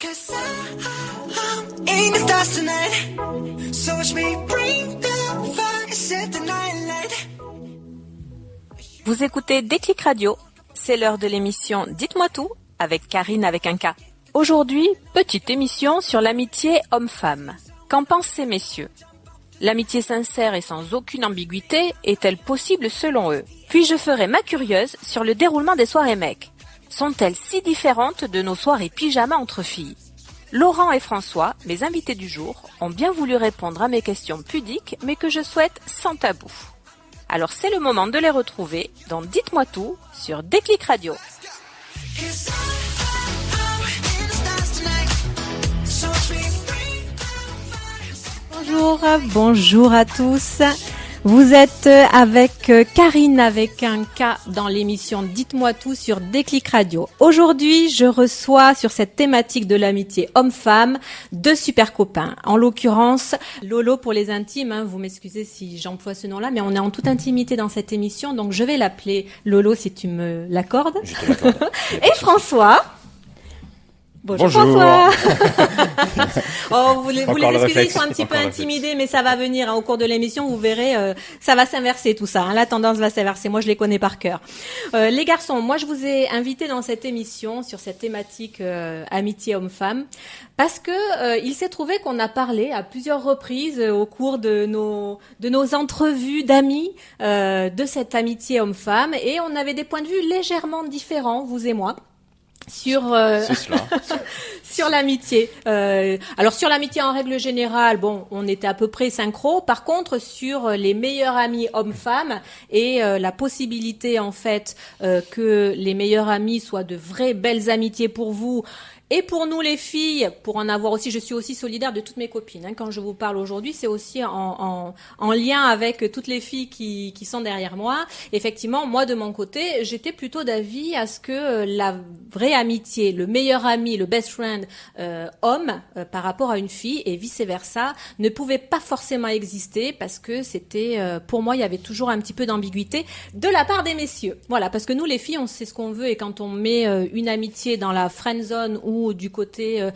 'Cause I'm in the stars tonight. So watch me bring the fire, set the night light. Vous écoutez Déclic Radio, c'est l'heure de l'émission Dites-moi tout avec Karine avec un K. Aujourd'hui, petite émission sur l'amitié homme-femme. Qu'en pensez messieurs ? L'amitié sincère et sans aucune ambiguïté est-elle possible selon eux ? Puis je ferai ma curieuse sur le déroulement des soirées mecs. Sont-elles si différentes de nos soirées pyjama entre filles ? Laurent et François, mes invités du jour, ont bien voulu répondre à mes questions pudiques, mais que je souhaite sans tabou. Alors c'est le moment de les retrouver dans Dites-moi tout sur Déclic Radio. 'Cause I'm in the stars tonight. So watch me bring the fire. Bonjour à tous. Vous êtes avec Karine avec un K dans l'émission Dites-moi tout sur Déclic Radio. Aujourd'hui, je reçois sur cette thématique de l'amitié homme-femme deux super copains. En l'occurrence, Lolo pour les intimes, hein, vous m'excusez si j'emploie ce nom-là, mais on est en toute intimité dans cette émission, donc je vais l'appeler Lolo si tu me l'accordes. Je te l'accorde. Et François. Bonjour. François. Vous les excusez, ils sont un petit peu intimidés, mais ça va venir au cours de l'émission. Vous verrez, ça va s'inverser tout ça. La tendance va s'inverser. Moi, je les connais par cœur. Les garçons, moi, je vous ai invités dans cette émission sur cette thématique amitié homme-femme parce que il s'est trouvé qu'on a parlé à plusieurs reprises au cours de nos entrevues d'amis de cette amitié homme-femme et on avait des points de vue légèrement différents, vous et moi. Sur sur l'amitié. Alors sur l'amitié en règle générale, bon, on était à peu près synchro. Par contre, sur les meilleurs amis hommes-femmes et la possibilité en fait que les meilleurs amis soient de vraies belles amitiés pour vous. Et pour nous les filles, pour en avoir aussi, je suis aussi solidaire de toutes mes copines. Hein, quand je vous parle aujourd'hui, c'est aussi en lien avec toutes les filles qui sont derrière moi. Effectivement, moi de mon côté, j'étais plutôt d'avis à ce que la vraie amitié, le meilleur ami, le best friend homme par rapport à une fille et vice versa, ne pouvait pas forcément exister parce que c'était, pour moi, il y avait toujours un petit peu d'ambiguïté de la part des messieurs. Voilà, parce que nous les filles, on sait ce qu'on veut et quand on met une amitié dans la friend zone ou du côté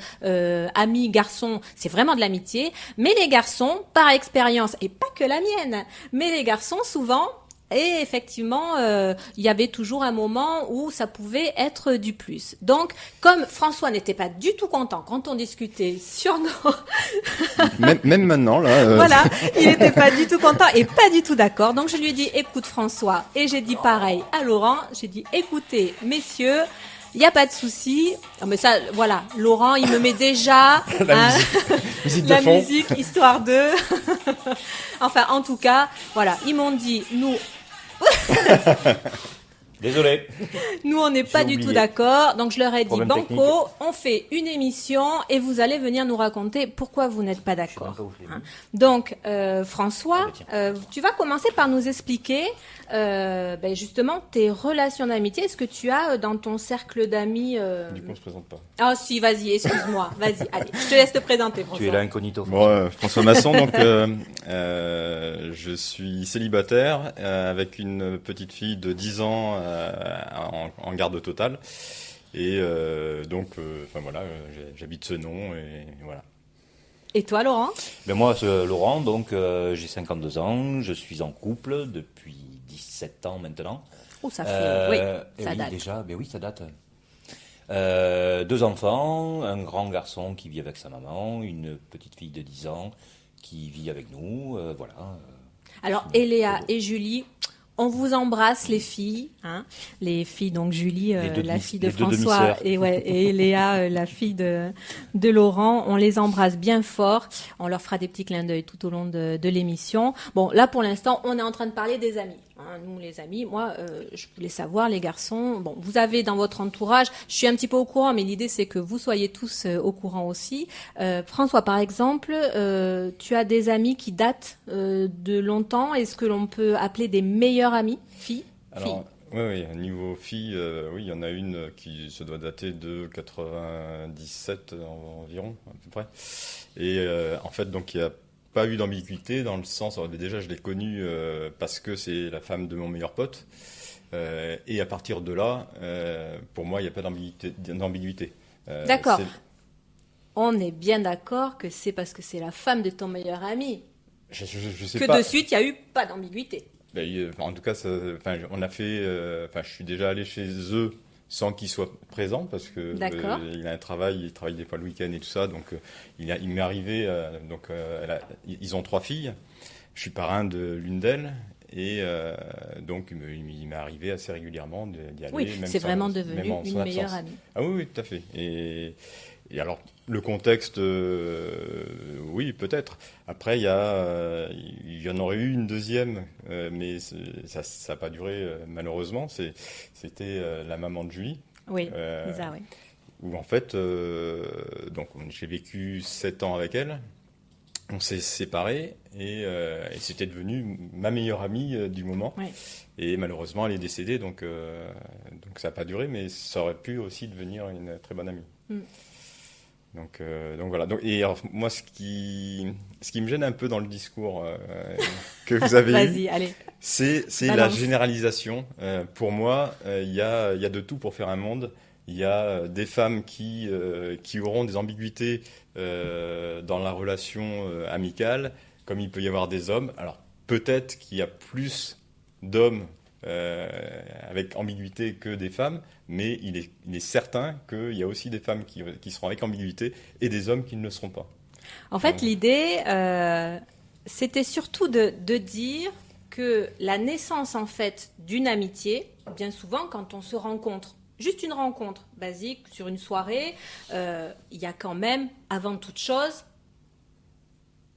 ami garçon, c'est vraiment de l'amitié. Mais les garçons, par expérience, et pas que la mienne, mais les garçons souvent, et effectivement, il y avait toujours un moment où ça pouvait être du plus. Donc, comme François n'était pas du tout content quand on discutait sur nos... même maintenant, là. Voilà, il n'était pas du tout content et pas du tout d'accord. Donc, je lui ai dit, écoute François, et j'ai dit pareil à Laurent, j'ai dit, écoutez, messieurs, il n'y a pas de souci. Non, mais ça, voilà. Laurent, il me met déjà la musique, histoire de... Enfin, en tout cas, voilà. Ils m'ont dit, nous... Désolé. Nous, on n'est pas du tout d'accord. Donc, je leur ai dit, Problème Banco, technique. on fait une émission et vous allez venir nous raconter pourquoi vous n'êtes pas d'accord. Je sais même pas où je l'ai Hein. mis. Donc, François, Ah, tu vas commencer par nous expliquer justement tes relations d'amitié. Est-ce que tu as dans ton cercle d'amis... Du coup, on se présente pas. Ah si, vas-y, excuse-moi. Vas-y, allez, je te laisse te présenter, François. Tu es là incognito. Bon, François Masson, donc je suis célibataire avec une petite fille de 10 ans en garde totale. Et j'habite ce nom et voilà. Et toi, Laurent ? Ben moi, c'est Laurent, donc j'ai 52 ans, je suis en couple depuis 17 ans maintenant. Oh, ça fait... oui, et ça oui, date. déjà, ben oui, ça date. 2 enfants, un grand garçon qui vit avec sa maman, une petite fille de 10 ans qui vit avec nous, voilà. Alors, Eléa et Julie, on vous embrasse les filles, hein, les filles donc Julie, la fille de les deux François, demi-sœurs. et Eléa, la fille de Laurent. On les embrasse bien fort. On leur fera des petits clins d'œil tout au long de l'émission. Bon, là pour l'instant, on est en train de parler des amis. Hein, nous, les amis, moi, je voulais savoir, les garçons, bon, vous avez dans votre entourage, je suis un petit peu au courant, mais l'idée c'est que vous soyez tous au courant aussi. François, par exemple, tu as des amis qui datent de longtemps. Est-ce que l'on peut appeler des meilleurs amis, filles? Alors, oui, niveau fille, oui, il y en a une qui se doit dater de 97 environ, à peu près. Et en fait, donc, il y a pas eu d'ambiguïté dans le sens, alors, déjà je l'ai connue parce que c'est la femme de mon meilleur pote et à partir de là pour moi il n'y a pas d'ambiguïté. D'accord. on est bien d'accord que c'est parce que c'est la femme de ton meilleur ami Je sais que pas. de suite, il n'y a eu pas d'ambiguïté. En tout cas, on a fait. Je suis déjà allé chez eux sans qu'il soit présent parce que D'accord. il a un travail, il travaille des fois le week-end et tout ça. Donc, il m'est arrivé. Ils ont 3 filles. Je suis parrain de l'une d'elles. Et donc, il m'est arrivé assez régulièrement d'y aller. Oui, même c'est sans- vraiment même devenu en son une meilleure absence. amie. Ah oui, tout à fait. Et alors, le contexte, oui, peut-être. Après, il y en aurait eu une deuxième, mais ça n'a pas duré, malheureusement. C'était la maman de Julie, Oui, euh, Lisa, oui. où en fait, donc j'ai vécu 7 ans avec elle. On s'est séparés et c'était devenu ma meilleure amie du moment. Oui. Et malheureusement, elle est décédée, donc ça n'a pas duré, mais ça aurait pu aussi devenir une très bonne amie. Mm. Donc voilà. Et alors, moi, ce qui me gêne un peu dans le discours que vous avez eu, Vas-y, allez. c'est la Balance. généralisation. Pour moi, il y a de tout pour faire un monde. Il y a des femmes qui auront des ambiguïtés dans la relation amicale, comme il peut y avoir des hommes. Alors, peut-être qu'il y a plus d'hommes avec ambiguïté que des femmes, mais il est certain qu'il y a aussi des femmes qui seront avec ambiguïté et des hommes qui ne le seront pas. En fait, Ouais. l'idée, c'était surtout de dire que la naissance, en fait, d'une amitié, bien souvent, quand on se rencontre, juste une rencontre basique sur une soirée, il y a quand même, avant toute chose,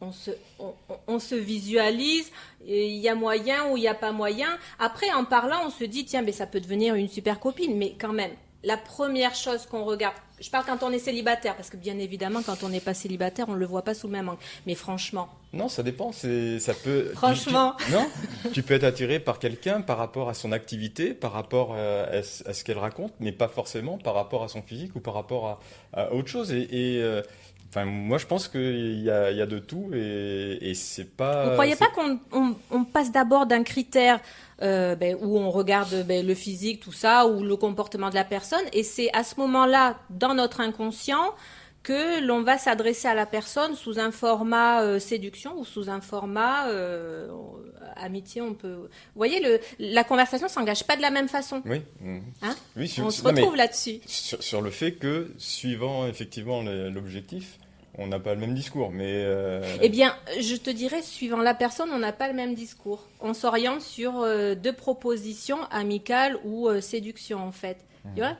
on se visualise, il y a moyen ou il n'y a pas moyen. Après, en parlant, on se dit, tiens, mais ça peut devenir une super copine, mais quand même, la première chose qu'on regarde, je parle quand on est célibataire, parce que bien évidemment, quand on n'est pas célibataire, on ne le voit pas sous le même angle. Mais franchement, Non, ça dépend. Ça peut. Franchement. Non, tu peux être attiré par quelqu'un par rapport à son activité, par rapport à ce qu'elle raconte, mais pas forcément par rapport à son physique ou par rapport à autre chose. Enfin, moi, je pense qu'il y a de tout et c'est pas. vous ne croyez pas qu'on passe d'abord d'un critère où on regarde le physique, tout ça, ou le comportement de la personne, et c'est à ce moment-là, dans notre inconscient, que l'on va s'adresser à la personne sous un format séduction ou sous un format amitié. On peut, vous voyez, la conversation s'engage pas de la même façon. Oui. Hein Oui. On se non, mais retrouve là-dessus. sur le fait que, suivant effectivement l'objectif, on n'a pas le même discours, mais. Eh bien, je te dirais, suivant la personne, on n'a pas le même discours. On s'oriente sur deux propositions, amicales ou séduction, en fait. Tu vois,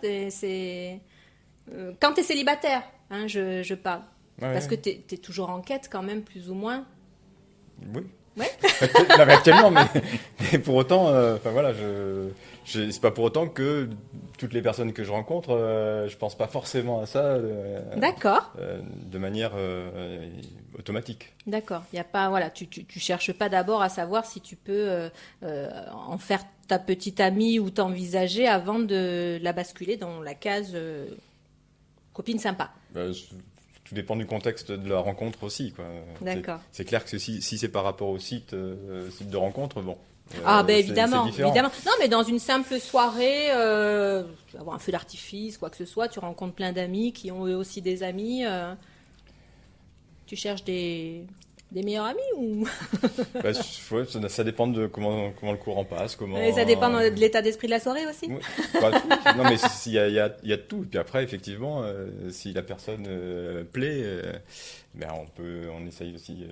quand tu es célibataire, hein, je parle. Ouais, Parce ouais. que tu es toujours en quête, quand même, plus ou moins. Oui. Ouais. Non, mais actuellement, mais pour autant, enfin voilà, c'est pas pour autant que toutes les personnes que je rencontre, je pense pas forcément à ça D'accord. de manière automatique. D'accord. Il y a pas, voilà, tu cherches pas d'abord à savoir si tu peux en faire ta petite amie ou t'envisager avant de la basculer dans la case copine sympa. Tout dépend du contexte de la rencontre aussi, quoi. D'accord. C'est clair que si c'est par rapport au site de rencontre, bon. Évidemment, c'est différent. évidemment. Non, mais dans une simple soirée, tu vas avoir un feu d'artifice, quoi que ce soit, tu rencontres plein d'amis qui ont eux aussi des amis. Tu cherches des meilleurs amis ou Ça dépend de comment le courant passe, comment. ça dépend de l'état d'esprit de la soirée aussi. Oui, pas tout. Non, mais il y a tout. Et puis après, effectivement, si la personne plaît, on essaye aussi.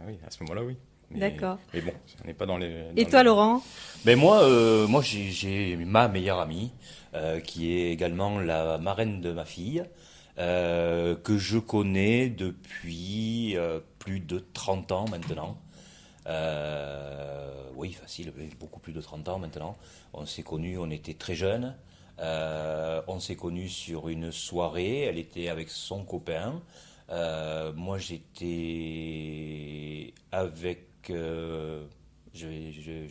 Oui, à ce moment-là, oui. D'accord. Mais bon, on n'est pas dans les. Et toi, Laurent? Ben moi, j'ai ma meilleure amie, qui est également la marraine de ma fille, que je connais depuis plus de 30 ans maintenant. Oui, facile, beaucoup plus de 30 ans maintenant. On s'est connus, on était très jeunes. On s'est connus sur une soirée, elle était avec son copain. Moi, j'étais avec... je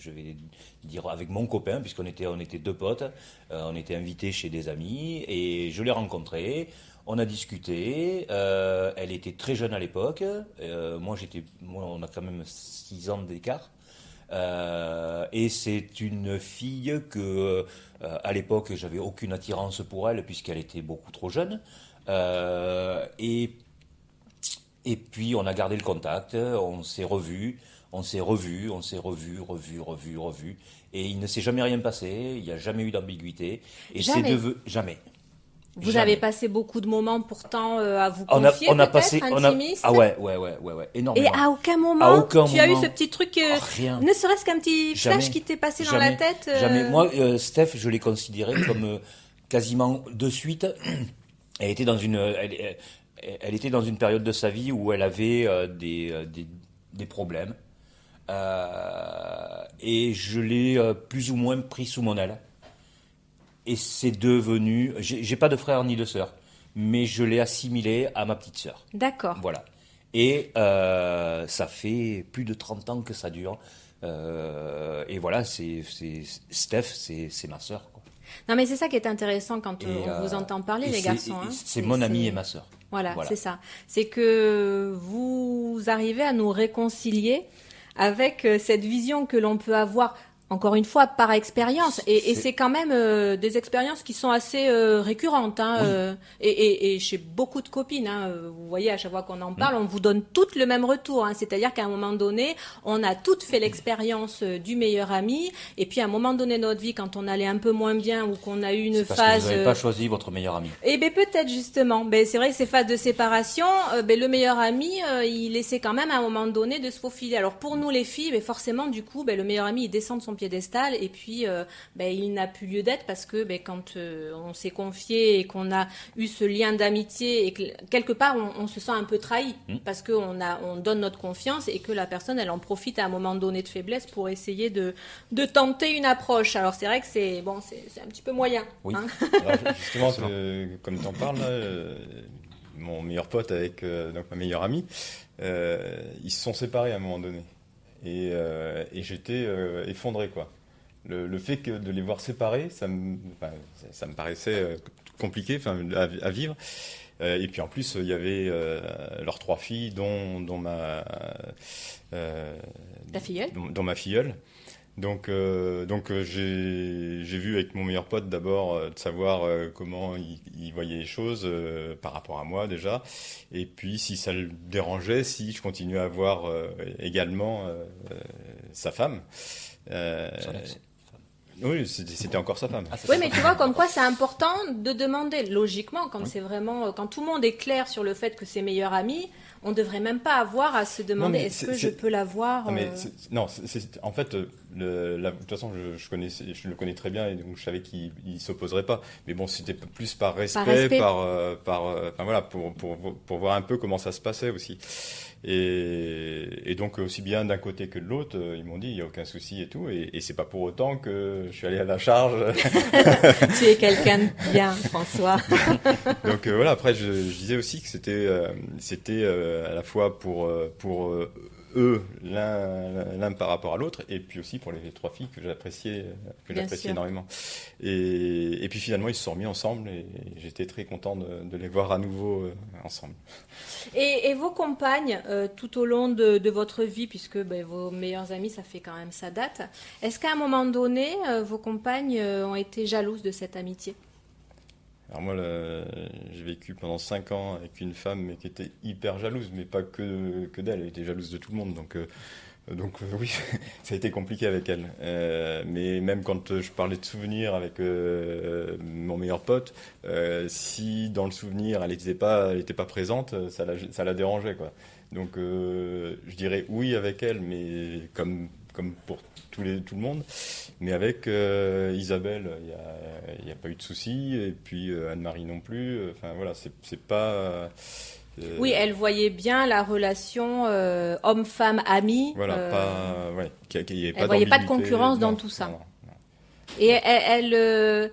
vais dire avec mon copain, puisqu'on était deux potes. On était invités chez des amis et je l'ai rencontrée. On a discuté. Elle était très jeune à l'époque. Moi, on a quand même 6 ans d'écart. Et c'est une fille que, à l'époque, j'avais aucune attirance pour elle puisqu'elle était beaucoup trop jeune. Et Et puis on a gardé le contact, on s'est revus. Et il ne s'est jamais rien passé, il n'y a jamais eu d'ambiguïté. Et Jamais. Jamais. Vous avez passé beaucoup de moments pourtant à vous On a confier, peut-être, passé, intimiste. Ah ouais, énormément. Et à aucun moment, tu as eu moment. ce petit truc, Rien. ne serait-ce qu'un petit flash Jamais. qui t'est passé dans Jamais. la tête. Jamais. Moi, Steph, je l'ai considéré comme quasiment de suite. Elle était dans une période de sa vie où elle avait des problèmes. Et je l'ai plus ou moins pris sous mon aile. Et c'est devenu... J'ai pas de frère ni de sœur, mais je l'ai assimilé à ma petite sœur. D'accord. Voilà. Et ça fait plus de 30 ans que ça dure. Et voilà, Steph, c'est ma sœur, quoi. Non, mais c'est ça qui est intéressant quand on vous entend parler, les garçons. Hein. C'est mon ami et ma sœur. Voilà. C'est ça. C'est que vous arrivez à nous réconcilier avec cette vision que l'on peut avoir, encore une fois, par expérience. Et c'est quand même des expériences qui sont assez récurrentes. Hein, et chez beaucoup de copines, hein, vous voyez, à chaque fois qu'on en parle, on vous donne toutes le même retour. Hein, c'est-à-dire qu'à un moment donné, on a toutes fait l'expérience du meilleur ami. Et puis à un moment donné de notre vie, quand on allait un peu moins bien ou qu'on a eu une parce phase... que vous n'avez pas choisi votre meilleur ami. Eh bien peut-être justement. Ben, c'est vrai que ces phases de séparation, le meilleur ami, il essaie quand même à un moment donné de se faufiler. Alors pour nous les filles, forcément du coup, le meilleur ami, il descend de son piédestal et puis il n'a plus lieu d'être parce que quand on s'est confié et qu'on a eu ce lien d'amitié et que quelque part on se sent un peu trahi parce qu'on donne notre confiance et que la personne elle en profite à un moment donné de faiblesse pour essayer de tenter une approche. Alors c'est vrai que c'est un petit peu moyen. Oui. Hein. Alors, justement, comme tu en parles, là, mon meilleur pote avec donc ma meilleure amie, ils se sont séparés à un moment donné. Et j'étais effondré, quoi. Le fait de les voir séparés, ça me paraissait compliqué à vivre. Et puis en plus, il y avait leurs 3 filles, dont ma Ta filleule. dont ma filleule. Donc j'ai vu avec mon meilleur pote d'abord de savoir comment il voyait les choses par rapport à moi déjà, et puis si ça le dérangeait, si je continuais à voir également sa femme. Oui, c'était encore sa femme. Oui, mais tu vois, comme quoi c'est important de demander. Logiquement, quand c'est vraiment, quand tout le monde est clair sur le fait que c'est meilleur ami, on ne devrait même pas avoir à se demander est-ce que je peux l'avoir. En fait, de toute façon, je le connais très bien et donc je savais qu'il s'opposerait pas. Mais bon, c'était plus par respect, voilà, pour voir un peu comment ça se passait aussi. Et donc aussi bien d'un côté que de l'autre, ils m'ont dit il y a aucun souci et tout, et c'est pas pour autant que je suis allé à la charge. Tu es quelqu'un de bien, François. Donc voilà. Après, je disais aussi que c'était à la fois pour eux l'un par rapport à l'autre, et puis aussi pour les 3 filles que j'appréciais énormément. Et puis finalement ils se sont mis ensemble et j'étais très content de les voir à nouveau ensemble. Et vos compagnes, tout au long de votre vie, puisque vos meilleurs amis, ça fait quand même sa date, est-ce qu'à un moment donné, vos compagnes ont été jalouses de cette amitié ? Alors moi, j'ai vécu pendant 5 ans avec une femme mais qui était hyper jalouse, mais pas que d'elle, elle était jalouse de tout le monde. Donc oui, ça a été compliqué avec elle. Mais même quand je parlais de souvenirs avec mon meilleur pote, si dans le souvenir elle n'était pas présente, ça la dérangeait, quoi. Donc je dirais oui avec elle, mais comme pour tout le monde. Mais avec Isabelle, il n'y a pas eu de souci, et puis Anne-Marie non plus. Enfin voilà, c'est pas. Oui, elle voyait bien la relation homme-femme-ami. Voilà, qu'il n'y ait pas voyait pas de concurrence dans tout ça. Non. Et elle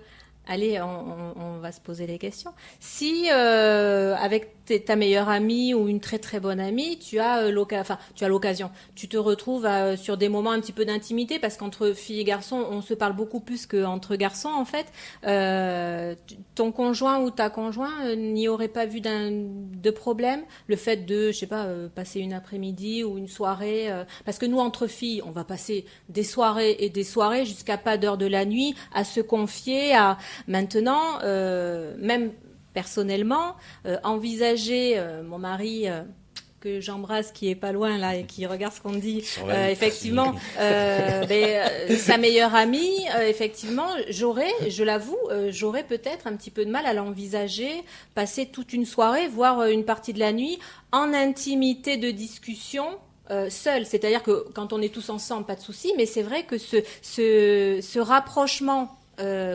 allez, on va se poser des questions. Si avec ta meilleure amie ou une très très bonne amie, tu as l'occasion, tu te retrouves sur des moments un petit peu d'intimité, parce qu'entre filles et garçons, on se parle beaucoup plus qu'entre garçons en fait. Ton conjoint ou ta conjointe n'y aurait pas vu de problème, le fait de, je sais pas, passer une après-midi ou une soirée, parce que nous entre filles, on va passer des soirées et des soirées jusqu'à pas d'heure de la nuit à se confier à. Maintenant, même personnellement, envisager mon mari que j'embrasse, qui est pas loin là et qui regarde ce qu'on dit, Effectivement, sa meilleure amie, effectivement, je l'avoue, j'aurais peut-être un petit peu de mal à l'envisager passer toute une soirée, voire une partie de la nuit, en intimité de discussion. Seul, c'est-à-dire que quand on est tous ensemble, pas de souci, mais c'est vrai que ce rapprochement,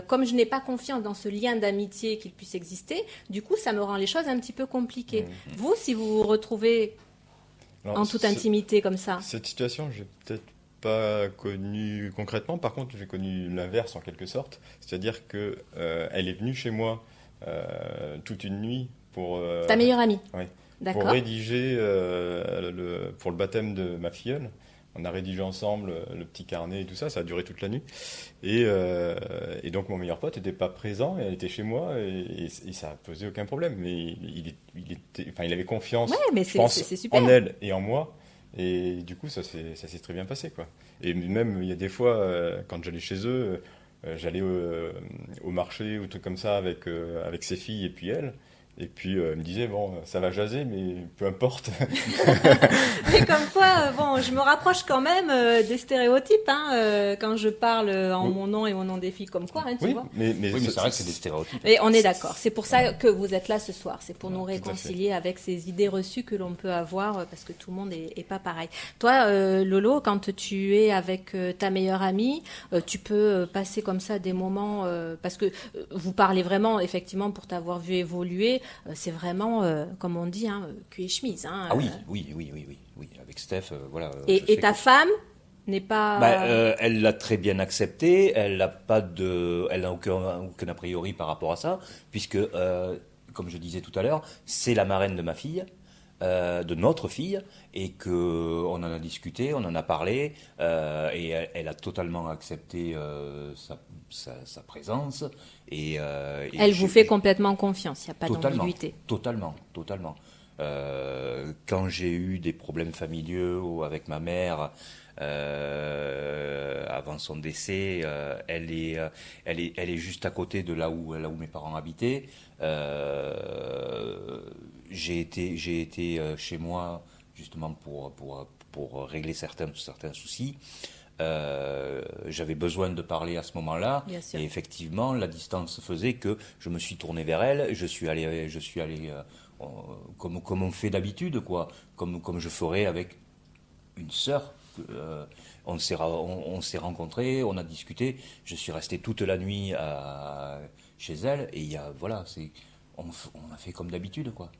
comme je n'ai pas confiance dans ce lien d'amitié qu'il puisse exister, du coup, ça me rend les choses un petit peu compliquées. Vous, si vous vous retrouvez en toute intimité comme ça? Cette situation, j'ai peut-être pas connue concrètement. Par contre, j'ai connu l'inverse en quelque sorte. C'est-à-dire que elle est venue chez moi toute une nuit pour... Ta meilleure amie? Oui. D'accord. Pour rédiger pour le baptême de ma filleule. On a rédigé ensemble le petit carnet et tout ça, ça a duré toute la nuit. Et donc mon meilleur pote n'était pas présent, elle était chez moi et ça a posé aucun problème. Mais il avait confiance, Ouais, mais je pense, c'est super. en elle et en moi. Et du coup, ça s'est très bien passé, quoi. Et même, il y a des fois, quand j'allais chez eux, j'allais au marché ou trucs comme ça avec ses filles et puis elle. Et puis, elle me disait, bon, ça va jaser, mais peu importe. Mais comme quoi, bon, je me rapproche quand même des stéréotypes, quand je parle en mon nom et au nom des filles, comme quoi, tu vois. Mais c'est vrai que c'est des stéréotypes. Et on est d'accord. C'est pour ça que vous êtes là ce soir. C'est pour nous Tout à réconcilier avec ces idées reçues que l'on peut avoir, parce que tout le monde est pas pareil. Toi, Lolo, quand tu es avec ta meilleure amie, tu peux passer comme ça des moments, parce que vous parlez vraiment, effectivement, pour t'avoir vu évoluer, c'est vraiment, comme on dit, cul et chemise. Ah oui, avec Steph, voilà. Et ta femme n'est pas... elle l'a très bien accepté, elle n'a aucun a priori par rapport à ça, puisque, comme je disais tout à l'heure, c'est la marraine de ma fille, de notre fille, et qu'on en a discuté, on en a parlé, et elle a totalement accepté sa présence. Et elle vous fait complètement confiance, il n'y a pas d'ambiguïté. Totalement. Quand j'ai eu des problèmes familiaux avec ma mère avant son décès, elle est juste à côté de là où mes parents habitaient. J'ai été chez moi justement pour régler certains soucis. J'avais besoin de parler à ce moment-là, et effectivement la distance faisait que je me suis tourné vers elle, je suis allé comme on fait d'habitude, quoi, comme je ferais avec une sœur. On s'est rencontrés, on a discuté, je suis resté toute la nuit chez elle, et on a fait comme d'habitude, quoi.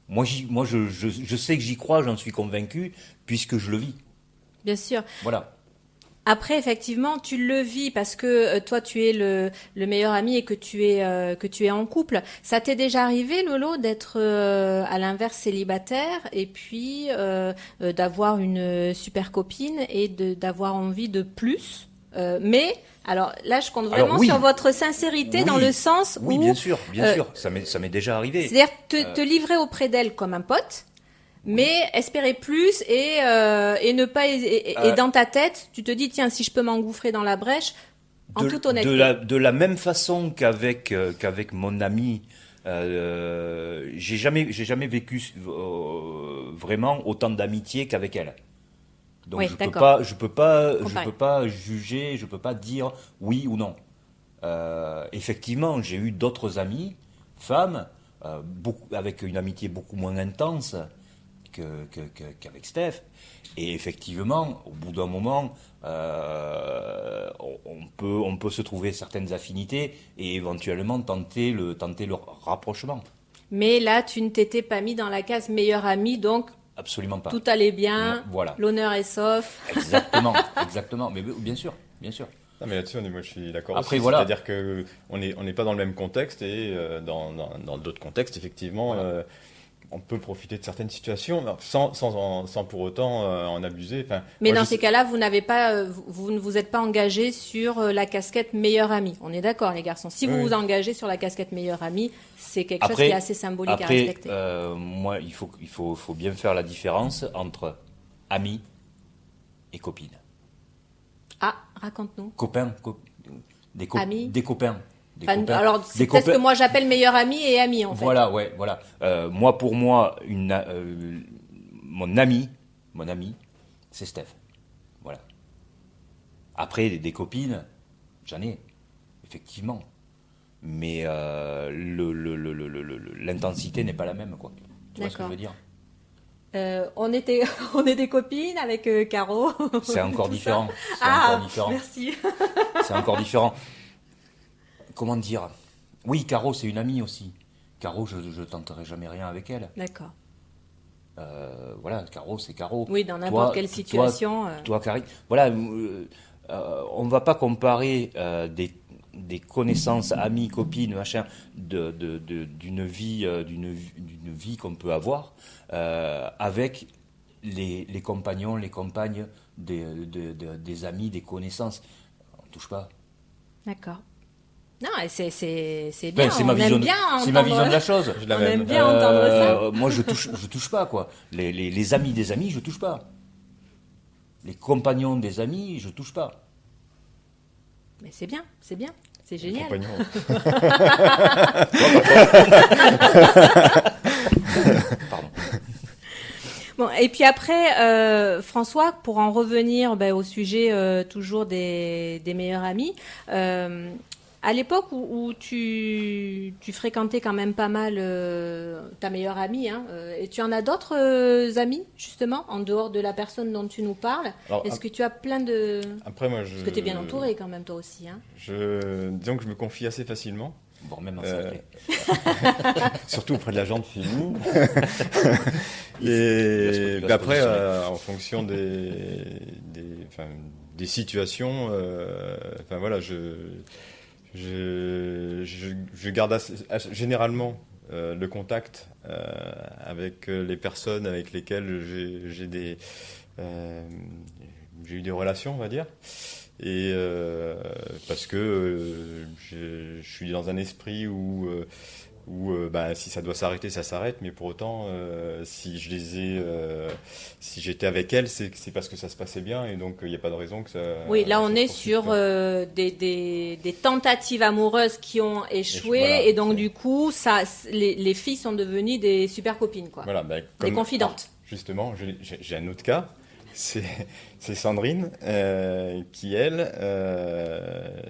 Moi, je sais que j'y crois, j'en suis convaincu, puisque je le vis. Bien sûr. Voilà. Après, effectivement, tu le vis parce que toi, tu es le meilleur ami et que tu es en couple. Ça t'est déjà arrivé, Lolo, d'être à l'inverse célibataire et puis d'avoir une super copine et d'avoir envie de plus, mais alors là, je compte vraiment sur votre sincérité dans le sens où... Oui, bien sûr, ça m'est déjà arrivé. C'est-à-dire te livrer auprès d'elle comme un pote, mais espérer plus et ne pas... Et dans ta tête, tu te dis, tiens, si je peux m'engouffrer dans la brèche, en toute honnêteté. De la même façon qu'avec mon ami, j'ai jamais vécu vraiment autant d'amitié qu'avec elle. Donc je peux pas juger, je peux pas dire oui ou non. Effectivement, j'ai eu d'autres amis, femmes, avec une amitié beaucoup moins intense qu'avec Steph. Et effectivement, au bout d'un moment, on peut se trouver certaines affinités et éventuellement tenter le rapprochement. Mais là, tu ne t'étais pas mis dans la case meilleur ami, donc absolument pas. Tout allait bien, non, voilà. L'honneur est sauf. Exactement. Mais bien sûr. Non, mais là-dessus, moi, je suis d'accord. Après, aussi. voilà. C'est-à-dire que on n'est pas dans le même contexte et dans d'autres contextes, effectivement, on peut profiter de certaines situations sans pour autant en abuser. Enfin, mais dans ces cas-là, vous ne vous êtes pas engagé sur la casquette meilleur ami. On est d'accord, les garçons. Si vous vous engagez sur la casquette meilleur ami, c'est quelque chose qui est assez symbolique à respecter. Moi, il faut bien faire la différence entre ami et copine. Ah, raconte-nous. Copains, des copains. copains. Alors, c'est peut-être ce que moi j'appelle meilleur ami et ami, en fait. Voilà, ouais, voilà. Pour moi, mon ami, c'est Steph. Voilà. Après, des copines, j'en ai, effectivement. Mais l'intensité n'est pas la même, quoi. Tu vois ce que je veux dire? On est des copines avec Caro. C'est encore différent. Merci. C'est encore différent. Comment dire? Oui, Caro, c'est une amie aussi. Caro, je tenterai jamais rien avec elle. D'accord. Voilà, Caro, c'est Caro. Oui, dans n'importe quelle situation. Toi, Karine. Voilà, on ne va pas comparer des connaissances, amis, copines, machin, d'une vie qu'on peut avoir avec les compagnons, les compagnes des amis, des connaissances. On ne touche pas. D'accord. Non, c'est bien. C'est ma vision de la chose. On aime bien entendre ça. Moi, je touche pas, quoi. Les amis des amis, je touche pas. Les compagnons des amis, je touche pas. Mais c'est bien, c'est génial. Pardon. Bon, et puis après, François, pour en revenir au sujet toujours des meilleurs amis, à l'époque où tu fréquentais quand même pas mal ta meilleure amie, et tu en as d'autres amis, justement, en dehors de la personne dont tu nous parles. Alors, est-ce que tu as plein de... Après, moi, Parce que tu es bien entouré quand même, toi aussi. Disons que je me confie assez facilement. Bon, même un sacré. Surtout auprès de la gente finie. Et après, en fonction des situations, voilà, je garde généralement le contact avec les personnes avec lesquelles j'ai eu des relations, on va dire. Et parce que je suis dans un esprit où si ça doit s'arrêter, ça s'arrête, mais pour autant, si j'étais avec elle, c'est parce que ça se passait bien, et donc il n'y a pas de raison que ça... Oui, là on est sur des tentatives amoureuses qui ont échoué, voilà, et donc du coup, les filles sont devenues des super copines, quoi. Voilà, des confidentes. Justement, j'ai un autre cas. C'est Sandrine qui, elle,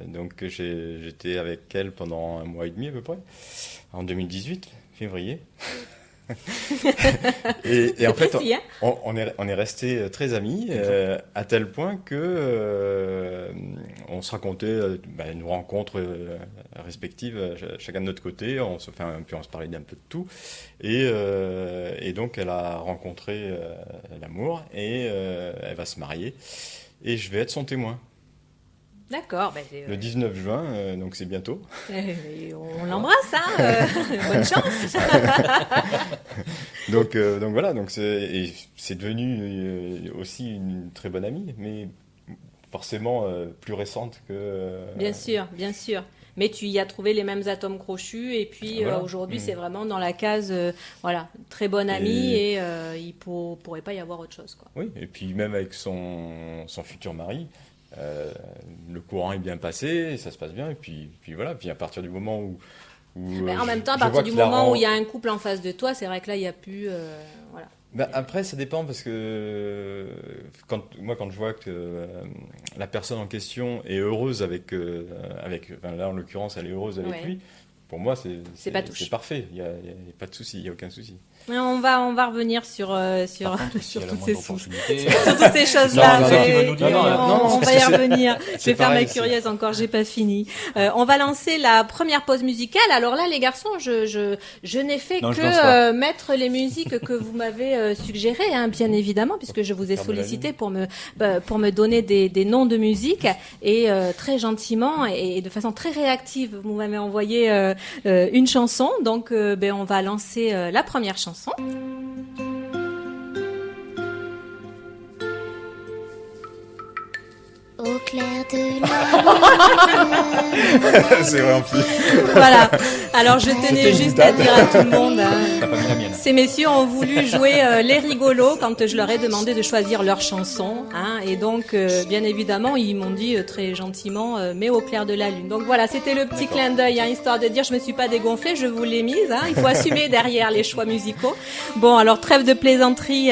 donc j'étais avec elle pendant 1 mois et demi à peu près, en 2018, février. et en fait, on est restés très amis, à tel point que on se racontait nos rencontres respectives, chacun de notre côté, puis on se parlait d'un peu de tout, et donc elle a rencontré l'amour, et elle va se marier, et je vais être son témoin. D'accord. Le 19 juin, donc c'est bientôt. On l'embrasse, bonne chance. donc voilà, c'est devenu aussi une très bonne amie, mais forcément plus récente que... Bien sûr. Mais tu y as trouvé les mêmes atomes crochus, et puis voilà. Aujourd'hui c'est vraiment dans la case très bonne amie, et il pourrait pas y avoir autre chose, quoi. Oui, et puis même avec son futur mari, le courant est bien passé, ça se passe bien, et puis voilà, puis à partir du moment où mais en même temps, à partir du moment où il y a un couple en face de toi, c'est vrai que là il n'y a plus voilà. Après, ça dépend, parce que quand je vois que la personne en question est heureuse avec là en l'occurrence elle est heureuse avec lui, pour moi c'est parfait, il y a pas de souci, il y a aucun souci. On va revenir sur toutes ces choses-là. On va y revenir. Je vais faire ma curieuse encore, j'ai pas fini. On va lancer la première pause musicale. Alors là, les garçons, je n'ai fait que mettre les musiques que vous m'avez suggérées, bien évidemment, puisque je vous ai sollicité pour me donner des noms de musique, et très gentiment et de façon très réactive, vous m'avez envoyé une chanson. Donc, on va lancer la première chanson. Au clair de la lune. C'est vrai en plus. Voilà. Alors je tenais juste à dire à tout le monde, T'as pas mis la mienne. ces messieurs ont voulu jouer les rigolos quand je leur ai demandé de choisir leur chanson. Et donc, bien évidemment, ils m'ont dit très gentiment, mais au clair de la lune. Donc voilà, c'était le petit clin d'œil, histoire de dire, je me suis pas dégonflée, je vous l'ai mise. Il faut assumer derrière les choix musicaux. Bon, alors trêve de plaisanterie,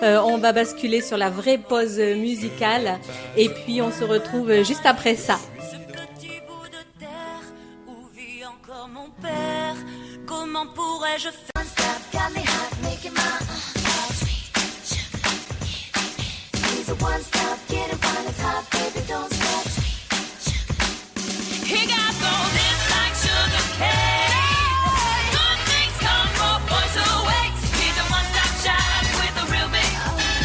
on va basculer sur la vraie pause musicale. Et puis on se retrouve juste après ça. Ce petit bout de terre où vit encore mon père, comment pourrais-je faire? One stop got me hot, making my sweet sugar. He's a one stop, getting fine, it's hot, baby, don't stop. Sweet sugar. He got gold lips like sugar cane. Good things come for boys who wait. He's a one-stop shop with a real big.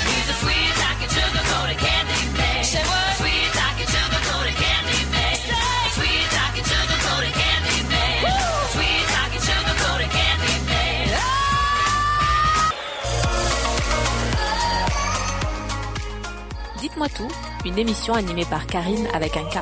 He's a sweet talking sugar-coated candy man. Say what? Sweet talking sugar-coated candy man. Sweet talking sugar-coated candy man. Sweet talking sugar-coated candy man. Dites-moi tout, une émission animée par Karine avec un K.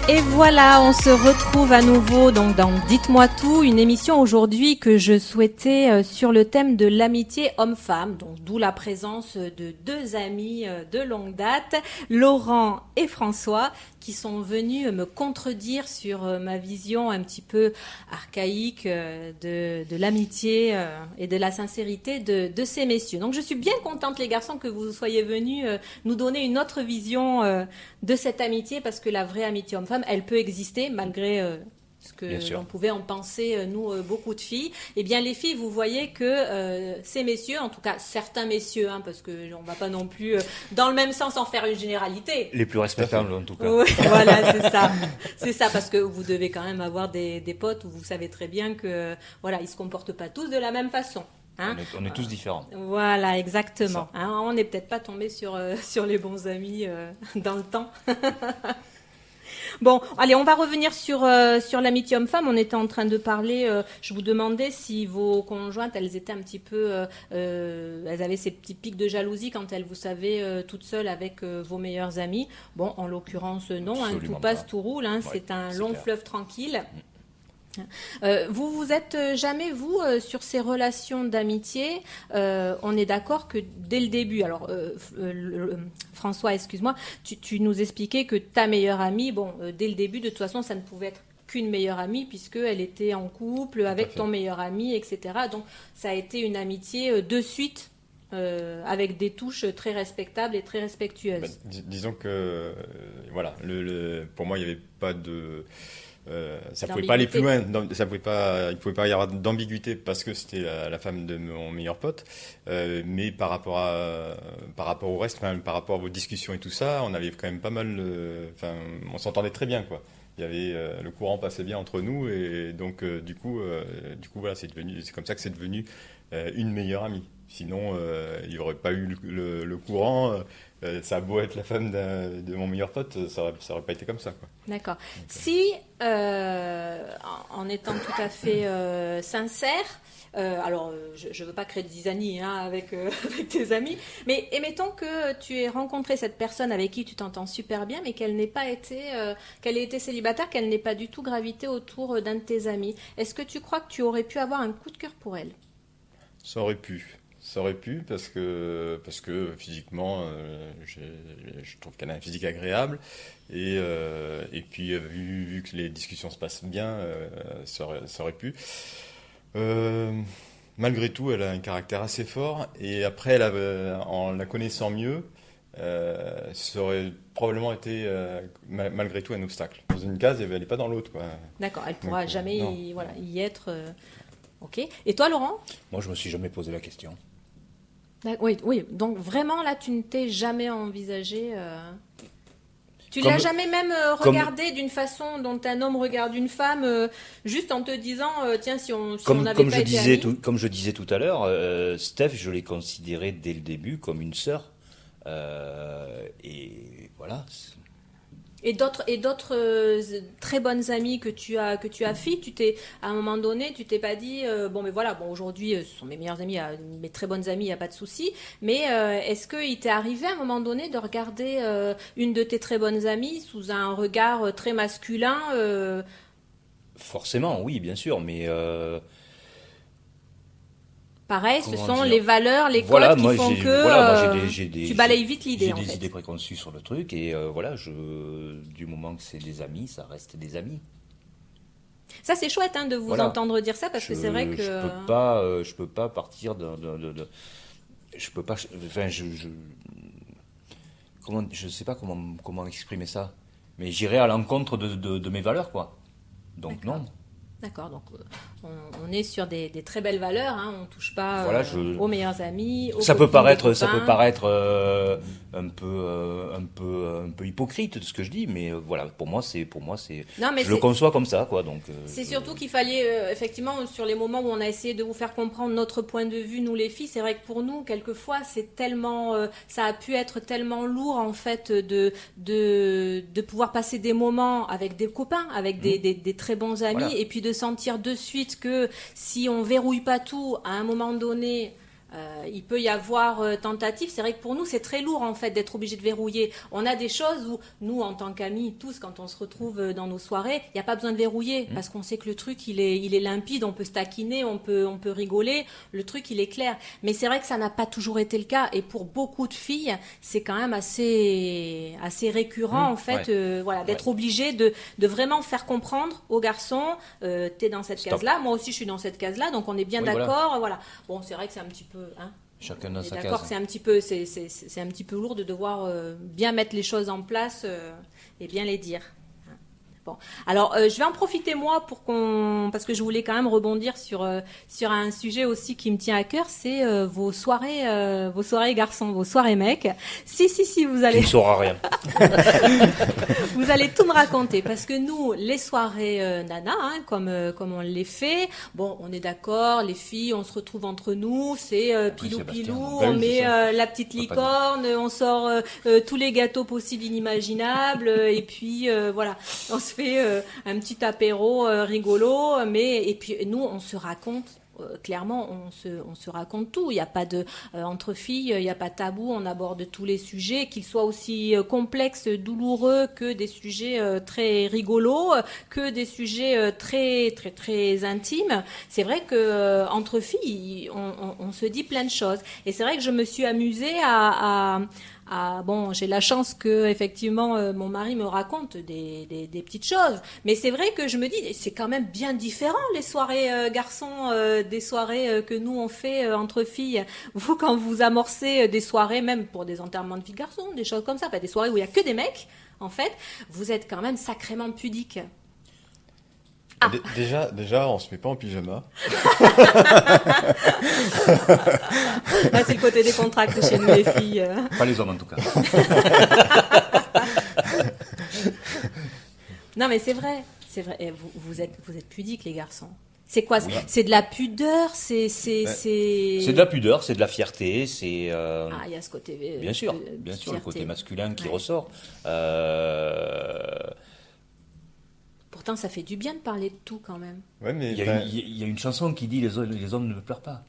Et voilà, on se retrouve à nouveau donc dans Dites-moi tout, une émission aujourd'hui que je souhaitais sur le thème de l'amitié homme-femme, donc d'où la présence de deux amis de longue date, Laurent et François, qui sont venus me contredire sur ma vision un petit peu archaïque de l'amitié et de la sincérité de ces messieurs. Donc je suis bien contente les garçons que vous soyez venus nous donner une autre vision de cette amitié, parce que la vraie amitié homme-femme, elle peut exister malgré ce que l'on pouvait en penser, nous, beaucoup de filles. Eh bien, les filles, vous voyez que ces messieurs, en tout cas certains messieurs, parce que on va pas non plus dans le même sens en faire une généralité. Les plus respectables en tout cas. Oui, voilà, c'est ça. C'est ça, parce que vous devez quand même avoir des potes où vous savez très bien que voilà, ils se comportent pas tous de la même façon. On est tous différents. Voilà, exactement. On n'est peut-être pas tombé sur les bons amis dans le temps. Bon, allez, on va revenir sur l'amitié homme-femme. On était en train de parler, je vous demandais si vos conjointes, elles étaient un petit peu, elles avaient ces petits pics de jalousie quand elles vous savaient toutes seules avec vos meilleurs amis. Bon, en l'occurrence, non, tout passe, tout roule, c'est un long fleuve tranquille. Vous êtes jamais, vous, sur ces relations d'amitié, on est d'accord que dès le début, alors François, excuse-moi, tu nous expliquais que ta meilleure amie, dès le début, de toute façon, ça ne pouvait être qu'une meilleure amie, puisqu'elle était en couple avec ton meilleur ami, etc. Donc, ça a été une amitié de suite, avec des touches très respectables et très respectueuses. Disons que, voilà, pour moi, il n'y avait pas de... ça pouvait pas aller plus loin, il pouvait pas y avoir d'ambiguïté parce que c'était la femme de mon meilleur pote, mais par rapport au reste, par rapport à vos discussions et tout ça, on avait quand même pas mal, on s'entendait très bien, quoi. Il y avait le courant passait bien entre nous, et donc du coup voilà, c'est comme ça que c'est devenu une meilleure amie. Sinon, il n'y aurait pas eu le courant. Ça a beau être la femme de mon meilleur pote, ça aurait pas été comme ça, quoi. D'accord. Si, en étant tout à fait sincère, alors je veux pas créer de zizanie avec tes amis, mais admettons que tu aies rencontré cette personne avec qui tu t'entends super bien, mais qu'elle n'ait pas été, qu'elle ait été célibataire, qu'elle n'ait pas du tout gravité autour d'un de tes amis. Est-ce que tu crois que tu aurais pu avoir un coup de cœur pour elle ? Ça aurait pu. Ça aurait pu parce que physiquement, je trouve qu'elle a un physique agréable, et puis vu que les discussions se passent bien, ça aurait pu. Malgré tout, elle a un caractère assez fort, et après, en la connaissant mieux, ça aurait probablement été malgré tout un obstacle. Dans une case, elle n'est pas dans l'autre, quoi. D'accord, elle ne pourra jamais y être. Ok. Et toi, Laurent ? Moi, je me suis jamais posé la question. Oui. Donc vraiment, là, tu ne t'es jamais envisagé... Tu l'as jamais même regardé d'une façon dont un homme regarde une femme, juste en te disant, tiens, si on n'avait pas été amis. Comme je disais tout à l'heure, Steph, je l'ai considérée dès le début comme une sœur. Et voilà. Et d'autres très bonnes amies que tu as filles, à un moment donné, tu t'es pas dit bon mais voilà, bon aujourd'hui ce sont mes meilleures amies, mes très bonnes amies, il y a pas de souci, mais est-ce que il t'est arrivé à un moment donné de regarder une de tes très bonnes amies sous un regard très masculin Forcément, oui, bien sûr, mais pareil, ce comment sont dire les valeurs, les voilà, codes qui moi, font j'ai- que voilà, moi, j'ai des- tu balayes vite l'idée j'ai en des fait. idées préconçues sur le truc et voilà, du moment que c'est des amis, ça reste des amis. Ça c'est chouette hein, de vous Voilà. entendre dire ça parce que c'est vrai que je peux pas partir je peux pas, enfin, je sais pas comment exprimer ça, mais j'irai à l'encontre de mes valeurs, quoi. Donc D'accord. non. D'accord, donc on est sur des très belles valeurs, hein, on touche pas Voilà, aux meilleurs amis. Aux Ça peut copines, aux ça peut copains. paraître un peu hypocrite de ce que je dis, mais voilà, pour moi c'est, Non, mais je le conçois comme ça, quoi. Donc c'est surtout qu'il fallait, effectivement, sur les moments où on a essayé de vous faire comprendre notre point de vue, nous les filles, c'est vrai que pour nous, quelquefois, c'est tellement, ça a pu être tellement lourd, en fait, de pouvoir passer des moments avec des copains, avec des très bons amis, Voilà. et puis de sentir de suite que si on verrouille pas tout, à un moment donné, il peut y avoir tentative. C'est vrai que pour nous, c'est très lourd en fait d'être obligé de verrouiller. On a des choses où nous, en tant qu'amis, tous, quand on se retrouve dans nos soirées, il n'y a pas besoin de verrouiller parce qu'on sait que le truc, il est limpide, on peut se taquiner, on peut rigoler. Le truc, il est clair. Mais c'est vrai que ça n'a pas toujours été le cas. Et pour beaucoup de filles, c'est quand même assez récurrent en fait, ouais. voilà, d'être obligé de vraiment faire comprendre aux garçons, t'es dans cette Stop. case-là, moi aussi je suis dans cette case-là, donc on est bien Oui, voilà. d'accord, voilà. Bon, c'est vrai que c'est un petit peu, hein, chacun on dans est sa d'accord case. que c'est un petit peu, c'est un petit peu lourd de devoir bien mettre les choses en place et bien les dire. Hein. Bon, alors je vais en profiter moi parce que je voulais quand même rebondir sur un sujet aussi qui me tient à cœur, c'est vos soirées garçons, vos soirées mecs. Si vous Tu allez ne sauras rien. vous allez tout me raconter parce que nous, les soirées nana, hein, comme on les fait, bon, on est d'accord, les filles, on se retrouve entre nous, c'est pilou Sébastien, pilou, non. Bah on oui, met c'est ça. la petite On peut pas licorne, on sort tous les gâteaux possibles inimaginables et puis voilà, on se fait un petit apéro rigolo, et puis nous, on se raconte. Clairement, on se raconte tout. Il n'y a pas de entre filles, il n'y a pas de tabou. On aborde tous les sujets, qu'ils soient aussi complexes, douloureux que des sujets très rigolos, que des sujets très très très intimes. C'est vrai que entre filles, on se dit plein de choses. Et c'est vrai que je me suis amusée bon, j'ai la chance que effectivement mon mari me raconte des petites choses, mais c'est vrai que je me dis c'est quand même bien différent les soirées garçons des soirées que nous on fait entre filles. Vous quand vous amorcez des soirées même pour des enterrements de filles garçons, des choses comme ça, enfin, des soirées où il y a que des mecs, en fait, vous êtes quand même sacrément pudique. Déjà, on se met pas en pyjama. Là, c'est le côté décontracté chez nous les filles. Pas les hommes en tout cas. Non mais c'est vrai. Et vous êtes pudiques les garçons. C'est quoi? C'est de la pudeur, c'est C'est de la pudeur, c'est de la fierté, c'est Ah, il y a ce côté bien sûr, de le fierté. côté masculin qui Ouais. ressort. Pourtant, ça fait du bien de parler de tout quand même. Ouais, mais Il y a une chanson qui dit les hommes ne pleurent pas.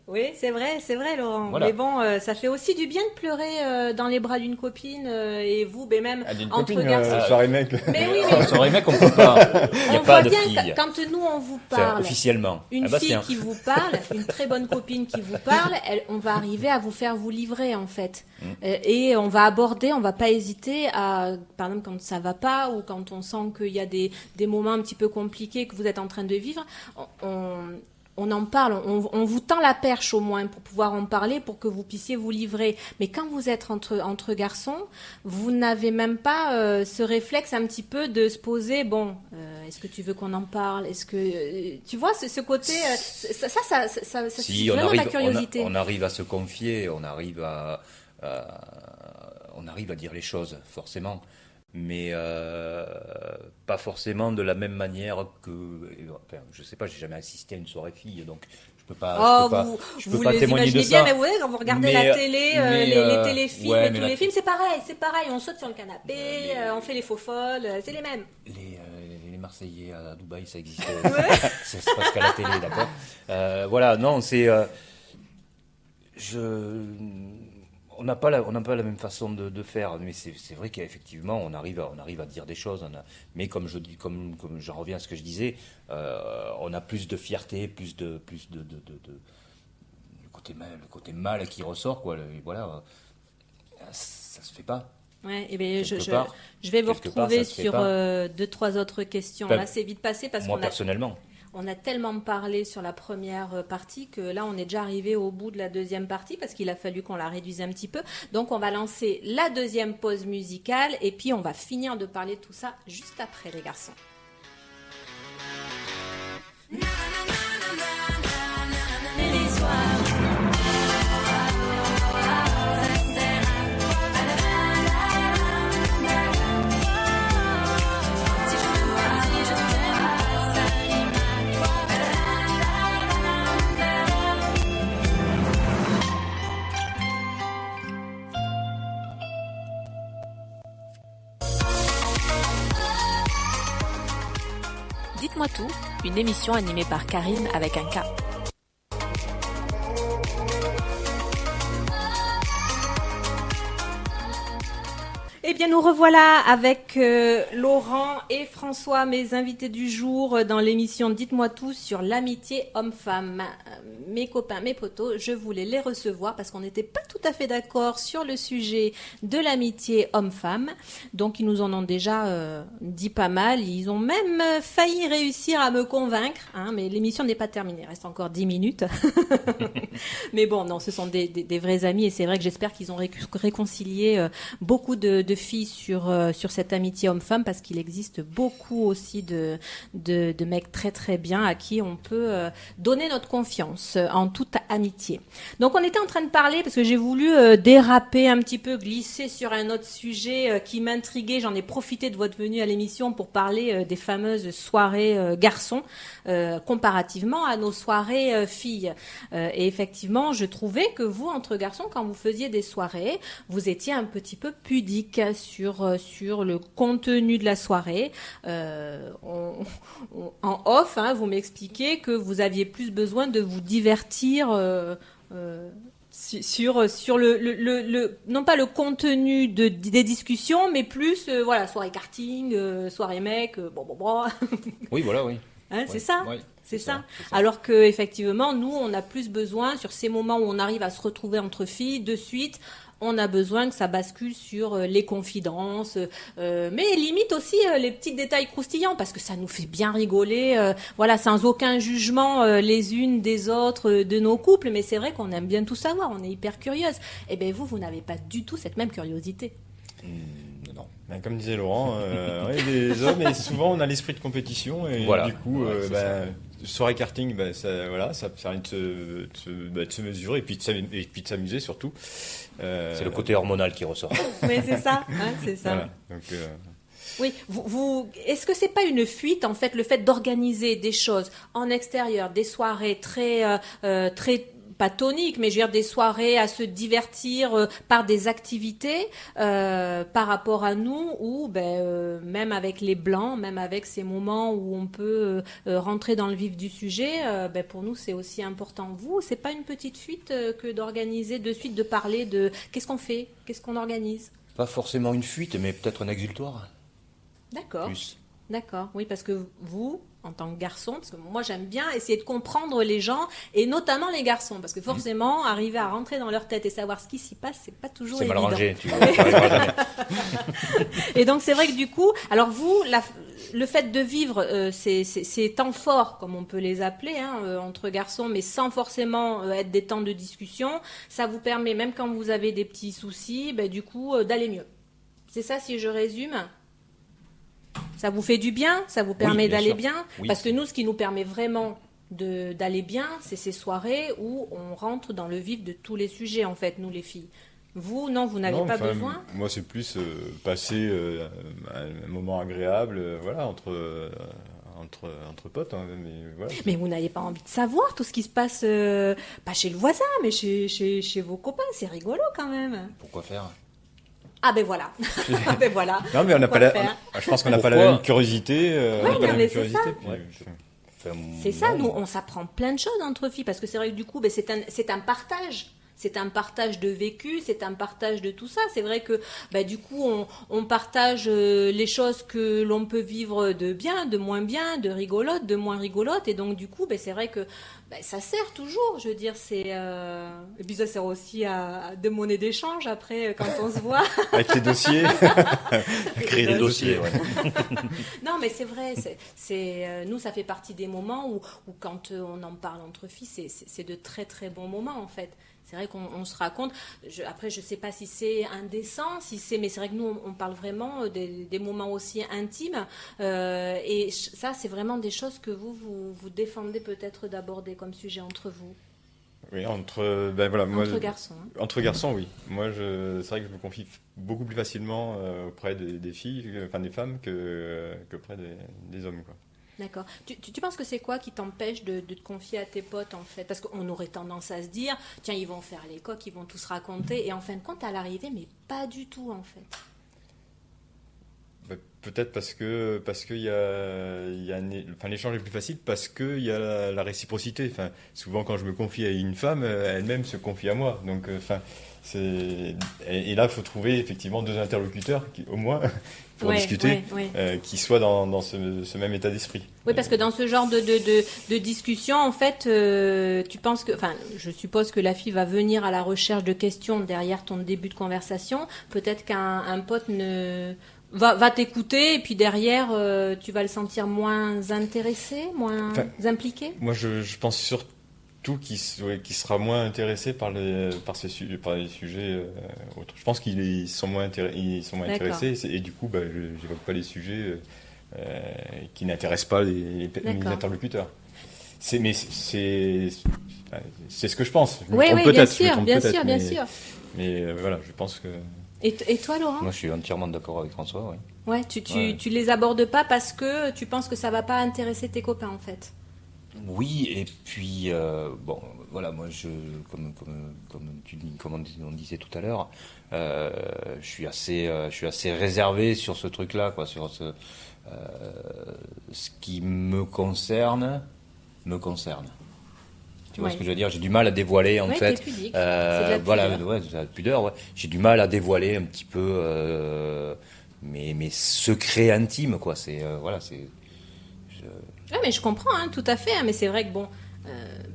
Oui, c'est vrai, Laurent. Voilà. Mais bon, ça fait aussi du bien de pleurer dans les bras d'une copine et vous, mais même elle a une entre copine, garçons. soirée mec. Mais oui, Ah, sur les mecs, on peut pas. Il n'y a on pas voit de bien filles. quand nous on vous Enfin, parle. officiellement. Une Ah, fille Bastien. qui vous parle, une très bonne copine qui vous parle, on va arriver à vous faire vous livrer en fait. Et on va pas hésiter à, par exemple quand ça va pas ou quand on sent qu'il y a des moments un petit peu compliqués que vous êtes en train de vivre, on en parle, on vous tend la perche au moins pour pouvoir en parler, pour que vous puissiez vous livrer. Mais quand vous êtes entre garçons, vous n'avez même pas ce réflexe un petit peu de se poser, bon, est-ce que tu veux qu'on en parle? Est-ce que tu vois ce côté, ça Si, suscite vraiment la curiosité. on arrive à se confier, on arrive à dire les choses, forcément. Mais pas forcément de la même manière que... Enfin, je sais pas, j'ai jamais assisté à une soirée fille, donc je je peux pas les témoigner de imaginez ça. bien, mais ouais, quand vous regardez Mais, la télé, les téléfilms ouais, et mais tous la- les films, c'est pareil, on saute sur le canapé, on fait les faux folles, c'est les mêmes. Les Marseillais à Dubaï, ça existe. C'est parce qu'à la télé, d'accord. Voilà, non, on n'a pas la même façon de faire, mais c'est vrai qu'effectivement, on arrive à dire des choses. Mais comme j'en reviens à ce que je disais, on a plus de fierté, plus de le côté mal qui ressort, quoi. Voilà, ça se fait pas. Ouais, et bien Quelque part, je vais vous quelque part, retrouver ça se fait sur pas. 2-3 autres questions. Ben, Là, c'est vite passé parce Moi, qu'on personnellement. on a tellement parlé sur la première partie que là, on est déjà arrivé au bout de la deuxième partie parce qu'il a fallu qu'on la réduise un petit peu. Donc, on va lancer la deuxième pause musicale et puis on va finir de parler de tout ça juste après, les garçons. Dites-moi tout, une émission animée par Karine avec un K. Eh bien, nous revoilà avec Laurent et François, mes invités du jour, dans l'émission Dites-moi tout sur l'amitié homme-femme. Mes copains, mes potos, je voulais les recevoir parce qu'on n'était pas tout à fait d'accord sur le sujet de l'amitié homme-femme. Donc, ils nous en ont déjà dit pas mal. Ils ont même failli réussir à me convaincre, hein, mais l'émission n'est pas terminée. Il reste encore 10 minutes. Mais bon, non, ce sont des vrais amis et c'est vrai que j'espère qu'ils ont réconcilié beaucoup de filles sur cette amitié homme-femme parce qu'il existe beaucoup aussi de mecs très très bien à qui on peut donner notre confiance en toute amitié. Donc on était en train de parler parce que j'ai voulu déraper un petit peu, glisser sur un autre sujet qui m'intriguait. J'en ai profité de votre venue à l'émission pour parler des fameuses soirées garçons comparativement à nos soirées filles. Et effectivement, je trouvais que vous, entre garçons, quand vous faisiez des soirées, vous étiez un petit peu pudique sur le contenu de la soirée. En off, hein, vous m'expliquez que vous aviez plus besoin de vous divertir sur le non pas le contenu des discussions, mais plus voilà, soirée karting, soirée mec, bon. Oui, voilà, oui. Hein, c'est ça. Oui, C'est ça. Alors que effectivement, nous, on a plus besoin sur ces moments où on arrive à se retrouver entre filles de suite. On a besoin que ça bascule sur les confidences, mais limite aussi les petits détails croustillants parce que ça nous fait bien rigoler, voilà, sans aucun jugement les unes des autres de nos couples. Mais c'est vrai qu'on aime bien tout savoir, on est hyper curieuse. Et bien vous n'avez pas du tout cette même curiosité. Non. Ben, comme disait Laurent, ouais, les hommes, et souvent on a l'esprit de compétition et Voilà. du coup, Ouais, c'est ça. soirée karting, ça permet de se mesurer et puis de s'amuser surtout. C'est le côté hormonal qui ressort. Oui, c'est ça. Hein, c'est ça. Voilà. Donc, Oui, est-ce que c'est pas une fuite en fait le fait d'organiser des choses en extérieur, des soirées très pas toniques, mais je veux dire des soirées à se divertir par des activités par rapport à nous ou même avec les blancs, même avec ces moments où on peut rentrer dans le vif du sujet, pour nous c'est aussi important. Vous, c'est pas une petite fuite que d'organiser de suite, de parler de qu'est-ce qu'on fait, qu'est-ce qu'on organise? Pas forcément une fuite, mais peut-être un exutoire. D'accord. Plus. D'accord, oui, parce que vous, en tant que garçon, parce que moi j'aime bien essayer de comprendre les gens, et notamment les garçons, parce que forcément, arriver à rentrer dans leur tête et savoir ce qui s'y passe, c'est pas toujours C'est mal évident. rangé, tu arriveras jamais. Et donc c'est vrai que du coup, alors vous, le fait de vivre ces temps forts, comme on peut les appeler, hein, entre garçons, mais sans forcément être des temps de discussion, ça vous permet, même quand vous avez des petits soucis, du coup, d'aller mieux. C'est ça, si je résume? Ça vous fait du bien, ça vous permet bien d'aller sûr. bien, Oui. parce que nous, ce qui nous permet vraiment d'aller bien, c'est ces soirées où on rentre dans le vif de tous les sujets, en fait, nous les filles. Vous, non, vous n'avez non, pas enfin, besoin? Moi, c'est plus passer un moment agréable, voilà, entre potes, hein, mais voilà. Mais vous n'avez pas envie de savoir tout ce qui se passe, pas chez le voisin, mais chez vos copains. C'est rigolo quand même. Pourquoi faire? Ah ben voilà. Ah ben voilà. Non, mais on n'a pas Pourquoi la, faire je pense qu'on n'a pas la Pourquoi même curiosité. on n'a Ouais, pas non, la mais même c'est curiosité. ça. puis, Ouais, Enfin, C'est ça, non. nous, on s'apprend plein de choses entre filles, parce que c'est vrai que du coup, ben, c'est un partage. C'est un partage de vécu, c'est un partage de tout ça. C'est vrai que ben, du coup, on partage les choses que l'on peut vivre de bien, de moins bien, de rigolotes, de moins rigolotes. Et donc, du coup, ben, c'est vrai que ben, ça sert toujours. Je veux dire, c'est... Et puis ça sert aussi de monnaie d'échange après, quand on se voit. Avec les dossiers. Créer des dossiers, ouais. Non, mais c'est vrai. Nous, ça fait partie des moments où quand on en parle entre filles, c'est de très très bons moments en fait. C'est vrai qu'on se raconte. Après, je sais pas si c'est indécent, mais c'est vrai que nous, on parle vraiment des moments aussi intimes. Et ça, c'est vraiment des choses que vous défendez peut-être d'aborder comme sujet entre vous. Oui, ben voilà, moi, Entre garçons. Hein. Entre garçons, oui. Moi, c'est vrai que je me confie beaucoup plus facilement auprès des filles, enfin des femmes, qu'auprès des hommes, quoi. D'accord. Tu penses que c'est quoi qui t'empêche de te confier à tes potes en fait? Parce qu'on aurait tendance à se dire, tiens, ils vont faire les coqs, ils vont tous raconter, et en fin de compte, à l'arrivée, mais pas du tout en fait. Bah, peut-être parce que enfin, l'échange est plus facile parce que il y a la réciprocité. Enfin, souvent quand je me confie à une femme, elle-même se confie à moi. Donc, enfin, et là, il faut trouver effectivement deux interlocuteurs au moins pour Ouais, discuter, ouais. qui soient dans ce même état d'esprit. Oui, parce que dans ce genre de discussion, en fait, tu penses que, enfin, je suppose que la fille va venir à la recherche de questions derrière ton début de conversation. Peut-être qu'un pote va t'écouter et puis derrière, tu vas le sentir moins intéressé, moins impliqué. Moi, je pense surtout qu'il sera moins intéressé par les sujets autres. Je pense qu'ils sont moins intéressés et du coup, bah, je n'évoque pas les sujets qui n'intéressent pas les interlocuteurs. C'est ce que je pense. Je me trompe peut-être, bien sûr. Mais voilà, je pense que... Et toi, Laurent? Moi, je suis entièrement d'accord avec François, oui. Ouais, tu les abordes pas parce que tu penses que ça va pas intéresser tes copains, en fait. Oui, et puis, bon, voilà, moi, comme on disait tout à l'heure, je suis assez réservé sur ce truc-là, quoi, sur ce qui me concerne. Tu vois ce que je veux dire? J'ai du mal à dévoiler, en fait. T'es pudique. C'est de la voilà, pudeur. ouais, c'est de la pudeur, ouais. J'ai du mal à dévoiler un petit peu mes secrets intimes, quoi. Voilà, c'est. Ouais, mais je comprends, hein, tout à fait. Hein, mais c'est vrai que bon,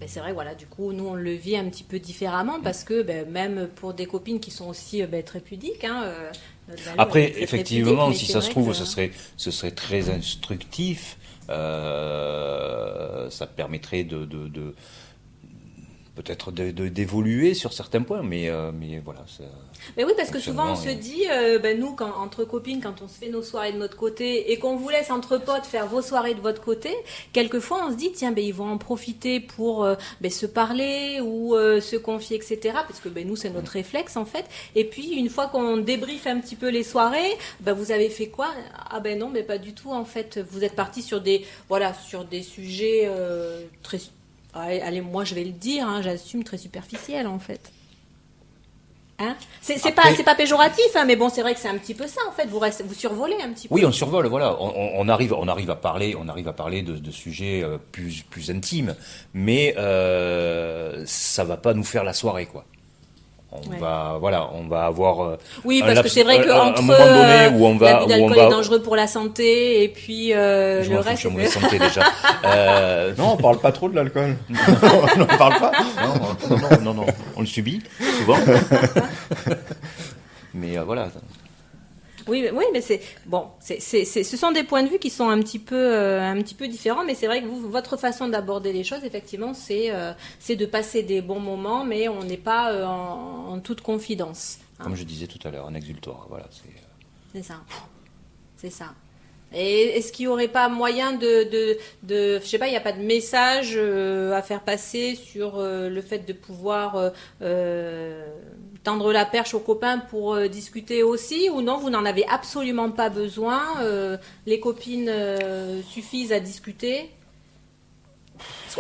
c'est vrai, voilà, du coup, nous on le vit un petit peu différemment parce que même pour des copines qui sont aussi très pudiques. Hein, notre Valou, Après, elle est très effectivement, pudique, si mais ça c'est se vrai trouve, que- ce serait très instructif. Ça permettrait peut-être d'évoluer sur certains points, mais voilà. Mais oui, parce que souvent on se Fonctionnement, dit, nous, entre copines, quand on se fait nos soirées de notre côté et qu'on vous laisse entre potes faire vos soirées de votre côté, quelquefois on se dit, tiens, ils vont en profiter pour se parler ou se confier, etc. Parce que nous, c'est notre réflexe en fait. Et puis, une fois qu'on débriefe un petit peu les soirées, vous avez fait quoi? Ah ben non, mais pas du tout en fait. Vous êtes partis sur des sujets très... Allez, moi je vais le dire, hein, j'assume, très superficiel en fait. Hein, c'est pas péjoratif, hein, mais bon, c'est vrai que c'est un petit peu ça en fait. Vous survolez un petit peu. Oui, on survole, voilà. On arrive à parler de sujets plus intimes, mais ça va pas nous faire la soirée, quoi. On va avoir. Oui, un parce que laps- c'est vrai un qu'entre moment donné où on va, l'abus d'alcool est dangereux pour la santé et puis Je le m'en fous, reste. je suis en mauvaise santé déjà. Non, on parle pas trop de l'alcool. On n'en parle pas. Non, on le subit souvent. Mais voilà. Oui, mais c'est bon. Ce sont des points de vue qui sont un petit peu différents, mais c'est vrai que votre façon d'aborder les choses, effectivement, c'est de passer des bons moments, mais on n'est pas en toute confidence. Hein. Comme je disais tout à l'heure, un exultoire. Voilà. C'est ça. Et est-ce qu'il n'y aurait pas moyen de je sais pas, il n'y a pas de message à faire passer sur le fait de pouvoir tendre la perche aux copains pour discuter aussi, ou non, vous n'en avez absolument pas besoin, les copines suffisent à discuter?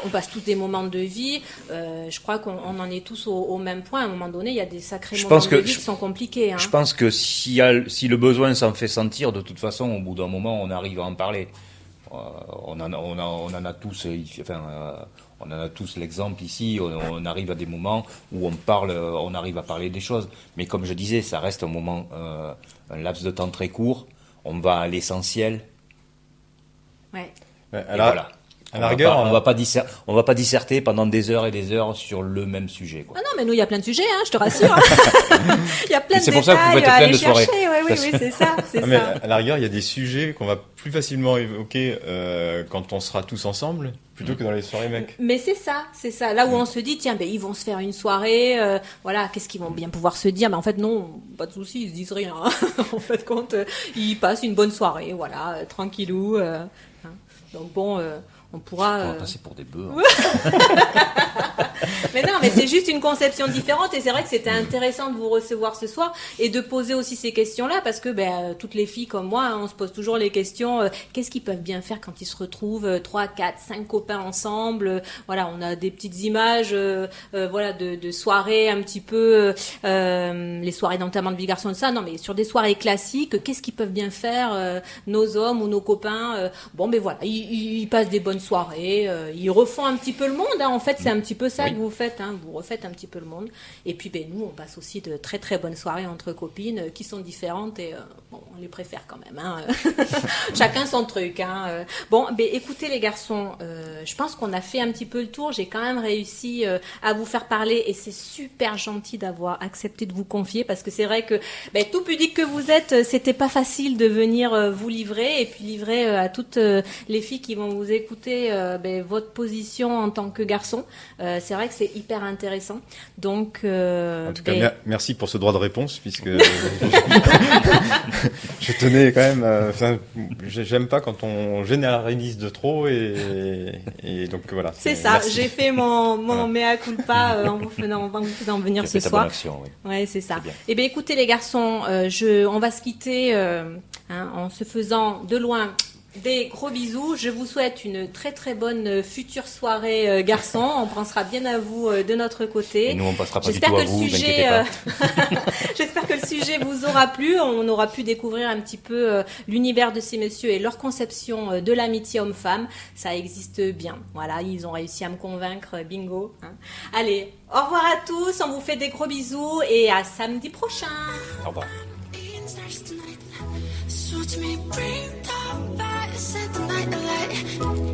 On passe tous des moments de vie, je crois qu'on en est tous au même point. À un moment donné, il y a des sacrés moments de vie qui sont compliqués. Hein. Je pense que si le besoin s'en fait sentir, de toute façon, au bout d'un moment, on arrive à en parler. On en a tous, on en a tous l'exemple ici. On arrive à des moments où on arrive à parler des choses. Mais comme je disais, ça reste un laps de temps très court. On va à l'essentiel. Ouais. Alors, voilà. À la rigueur, on va pas disserter pendant des heures et des heures sur le même sujet, quoi. Ah non, mais nous, il y a plein de sujets, hein, je te rassure. Il y a plein de C'est pour ça que vous détails faites à plein aller de soirées. chercher. Oui, c'est ça. mais à la rigueur, il y a des sujets qu'on va plus facilement évoquer quand on sera tous ensemble, plutôt que dans les soirées mecs. Mais c'est ça. Là où on se dit, tiens, ben ils vont se faire une soirée, voilà, qu'est-ce qu'ils vont bien pouvoir se dire? Mais en fait, non, pas de souci, ils se disent rien. En fait, compte, ils passent une bonne soirée, voilà, tranquillou. Hein. Donc bon. On pourra On va passer pour des bœufs. Mais non, mais c'est juste une conception différente et c'est vrai que c'était intéressant de vous recevoir ce soir et de poser aussi ces questions-là parce que toutes les filles comme moi, hein, on se pose toujours les questions qu'est-ce qu'ils peuvent bien faire quand ils se retrouvent 3, 4, 5 copains ensemble, voilà, on a des petites images voilà de soirées un petit peu les soirées d'enterrement de vie garçon de ça, non mais sur des soirées classiques, qu'est-ce qu'ils peuvent bien faire nos hommes ou nos copains voilà, ils passent des bonnes soirées, ils refont un petit peu le monde, hein. En fait c'est un petit peu ça que vous faites, hein. Vous refaites un petit peu le monde et puis nous on passe aussi de très très bonnes soirées entre copines qui sont différentes et on les préfère quand même, hein. Chacun son truc, hein. Écoutez les garçons, je pense qu'on a fait un petit peu le tour, j'ai quand même réussi à vous faire parler et c'est super gentil d'avoir accepté de vous confier parce que c'est vrai que tout pudique que vous êtes, c'était pas facile de venir vous livrer et puis livrer à toutes les filles qui vont vous écouter votre position en tant que garçon. C'est vrai que c'est hyper intéressant. Donc, en tout cas, merci pour ce droit de réponse, puisque je tenais quand même. J'aime pas quand on généralise de trop, et donc voilà. C'est ça. Merci. J'ai fait mon mea culpa en vous faisant venir ce soir. Action, oui. Ouais, c'est ça. C'est bien. Eh bien, écoutez les garçons, on va se quitter en se faisant de loin des gros bisous. Je vous souhaite une très très bonne future soirée garçon. On pensera bien à vous de notre côté. Et nous on passera pas J'espère du tout à que vous, le sujet, j'espère que le sujet vous aura plu. On aura pu découvrir un petit peu l'univers de ces messieurs et leur conception de l'amitié homme-femme. Ça existe bien. Voilà, ils ont réussi à me convaincre. Bingo. Hein. Allez, au revoir à tous. On vous fait des gros bisous et à samedi prochain. Au revoir. Being stars tonight. So to me, bring the fire, set the night alight.